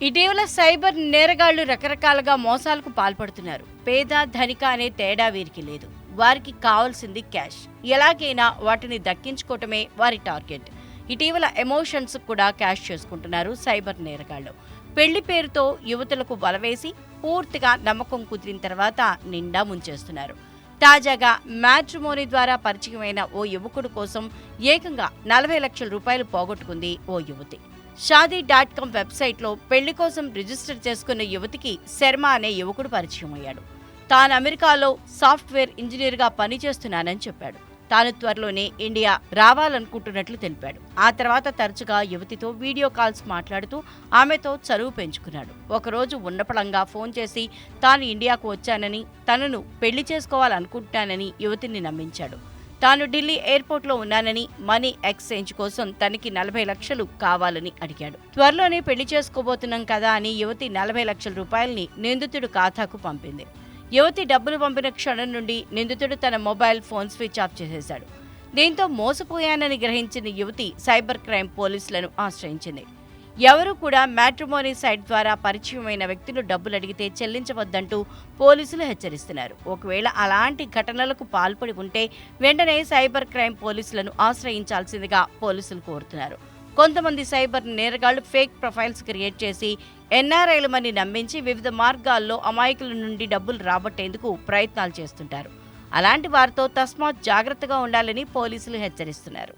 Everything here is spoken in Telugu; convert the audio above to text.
ఇటీవల సైబర్ నేరగాళ్లు రకరకాలుగా మోసాలకు పాల్పడుతున్నారు. పేద ధనిక అనే తేడా వీరికి లేదు. వారికి కావాల్సింది క్యాష్. ఎలాగైనా వాటిని దక్కించుకోవటమే వారి టార్గెట్. ఇటీవల ఎమోషన్స్ కూడా క్యాష్ చేసుకుంటున్నారు సైబర్ నేరగాళ్లు. పెళ్లి పేరుతో యువతులకు వలవేసి పూర్తిగా నమ్మకం కుదిరిన తర్వాత నిండా ముంచేస్తున్నారు. తాజాగా మ్యాట్రిమోనీ ద్వారా పరిచయమైన ఓ యువకుడు కోసం ఏకంగా 40 లక్షల రూపాయలు పోగొట్టుకుంది ఓ యువతి. షాదీ.com వెబ్సైట్లో పెళ్లి కోసం రిజిస్టర్ చేసుకున్న యువతికి శర్మ అనే యువకుడు పరిచయం అయ్యాడు. తాను అమెరికాలో సాఫ్ట్వేర్ ఇంజనీర్గా పనిచేస్తున్నానని చెప్పాడు. తాను త్వరలోనే ఇండియా రావాలనుకుంటున్నట్లు తెలిపాడు. ఆ తర్వాత తరచుగా యువతితో వీడియో కాల్స్ మాట్లాడుతూ ఆమెతో చనువు పెంచుకున్నాడు. ఒకరోజు ఉన్నపళంగా ఫోన్ చేసి తాను ఇండియాకు వచ్చానని, తనను పెళ్లి చేసుకోవాలనుకుంటున్నానని యువతిని నమ్మించాడు. తాను ఢిల్లీ ఎయిర్పోర్ట్లో ఉన్నానని, మనీ ఎక్స్చేంజ్ కోసం తనకి 40 లక్షలు కావాలని అడిగాడు. త్వరలోనే పెళ్లి చేసుకోబోతున్నాం కదా అని యువతి 40 లక్షల రూపాయల్ని నిందితుడు ఖాతాకు పంపింది. యువతి డబ్బులు పంపిన క్షణం నుండి నిందితుడు తన మొబైల్ ఫోన్ స్విచ్ ఆఫ్ చేసేశాడు. దీంతో మోసపోయానని గ్రహించిన యువతి సైబర్ క్రైమ్ పోలీసులను ఆశ్రయించింది. ఎవరూ కూడా మ్యాట్రిమోనీ సైట్ ద్వారా పరిచయమైన వ్యక్తులు డబ్బులు అడిగితే చెల్లించవద్దంటూ పోలీసులు హెచ్చరిస్తున్నారు. ఒకవేళ అలాంటి ఘటనలకు పాల్పడి ఉంటే వెంటనే సైబర్ క్రైమ్ పోలీసులను ఆశ్రయించాల్సిందిగా పోలీసులు కోరుతున్నారు. కొంతమంది సైబర్ నేరగాళ్లు ఫేక్ ప్రొఫైల్స్ క్రియేట్ చేసి ఎన్ఆర్ఐలమని నమ్మించి వివిధ మార్గాల్లో అమాయకుల నుండి డబ్బులు రాబట్టేందుకు ప్రయత్నాలు చేస్తుంటారు. అలాంటి వారితో తస్మాత్ జాగ్రత్తగా ఉండాలని పోలీసులు హెచ్చరిస్తున్నారు.